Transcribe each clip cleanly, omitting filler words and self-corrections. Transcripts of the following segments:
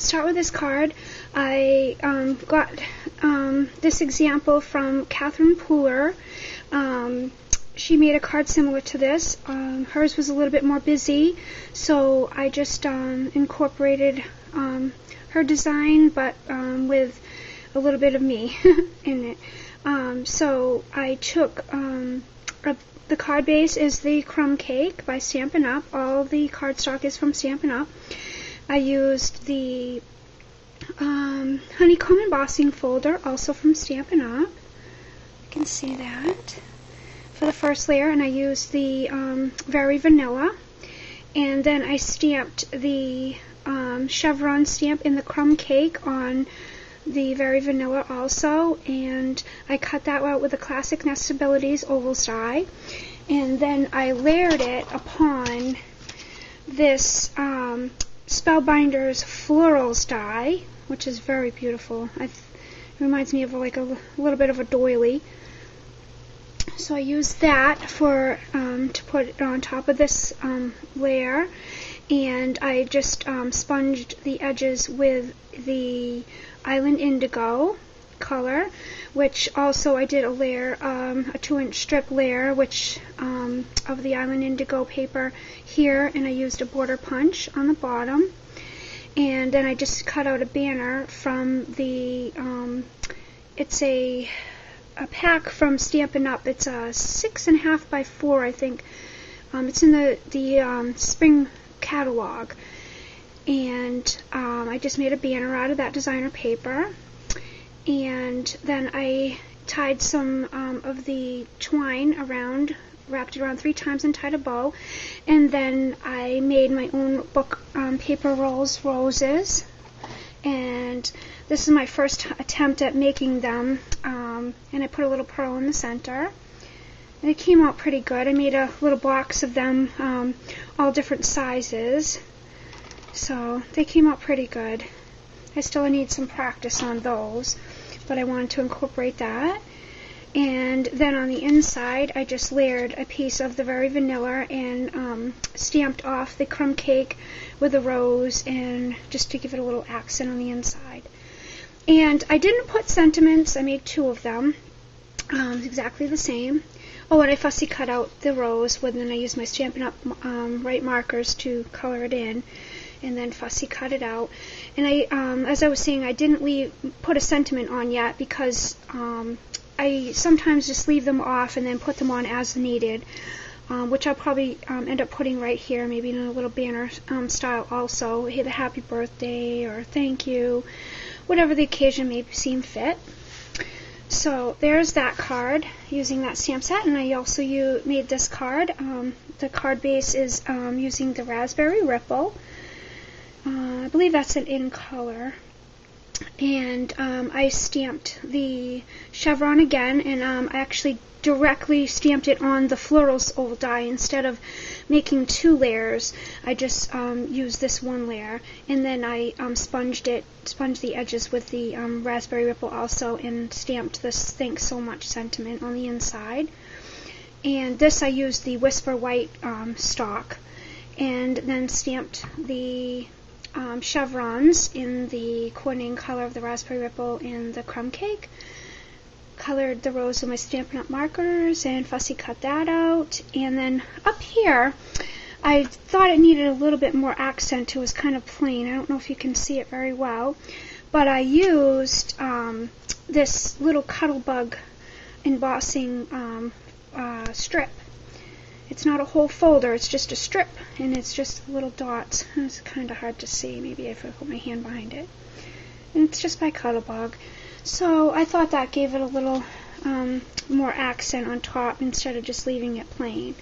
start with this card. I got this example from Catherine Pooler. She made a card similar to this. Hers was a little bit more busy, so I just incorporated her design, but with a little bit of me in it. So I took the card base is the Crumb Cake by Stampin' Up. All the cardstock is from Stampin' Up. I used the honeycomb embossing folder, also from Stampin' Up. You can see that for the first layer, and I used the Very Vanilla, and then I stamped the chevron stamp in the Crumb Cake on the Very Vanilla also, and I cut that out with the Classic Nestabilities Ovals die, and then I layered it upon this Spellbinders Florals die, which is very beautiful. It reminds me of like a little bit of a doily. So I used that for to put on top of this layer, and I just sponged the edges with the Island Indigo color, which also I did a layer, a 2-inch strip layer, which of the Island Indigo paper here, and I used a border punch on the bottom, and then I just cut out a banner from the it's a pack from Stampin' Up. It's a 6.5 by 4, I think. It's in the spring catalog, and I just made a banner out of that designer paper, and then I tied some of the twine around, wrapped it around 3 times and tied a bow, and then I made my own book paper rolls roses, and this is my first attempt at making them, and I put a little pearl in the center, and it came out pretty good. I made a little box of them, all different sizes, so they came out pretty good. I still need some practice on those, but I wanted to incorporate that. And then on the inside, I just layered a piece of the Very Vanilla and stamped off the Crumb Cake with a rose, and just to give it a little accent on the inside. And I didn't put sentiments. I made 2 of them, exactly the same. Oh, and I fussy cut out the rose, and then I used my Stampin' Up white markers to color it in, and then fussy cut it out. And I, as I was saying, I didn't put a sentiment on yet, because I sometimes just leave them off and then put them on as needed, which I'll probably end up putting right here, maybe in a little banner style also. Hey, the happy birthday or thank you, whatever the occasion may seem fit. So there's that card using that stamp set, and I also made this card. The card base is using the Raspberry Ripple. I believe that's an in color. And I stamped the chevron again, and I actually directly stamped it on the Florals oval die instead of making 2 layers. I just used this 1 layer, and then I sponged the edges with the Raspberry Ripple also, and stamped this "Thanks so much" sentiment on the inside. And this I used the Whisper White stock, and then stamped the chevrons in the coordinating color of the Raspberry Ripple and the Crumb Cake. Colored the rose with my Stampin' Up markers and fussy cut that out. And then up here, I thought it needed a little bit more accent. It was kind of plain. I don't know if you can see it very well, but I used this little Cuttlebug embossing strip. It's not a whole folder, it's just a strip, and it's just little dots. It's kind of hard to see, maybe if I put my hand behind it. And it's just by Cuttlebug. So I thought that gave it a little more accent on top instead of just leaving it plain.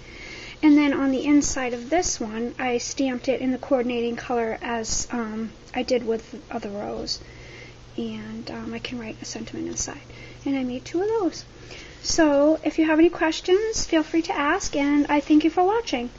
And then on the inside of this one, I stamped it in the coordinating color as I did with the other rows. And I can write a sentiment inside. And I made 2 of those. So if you have any questions, feel free to ask, and I thank you for watching.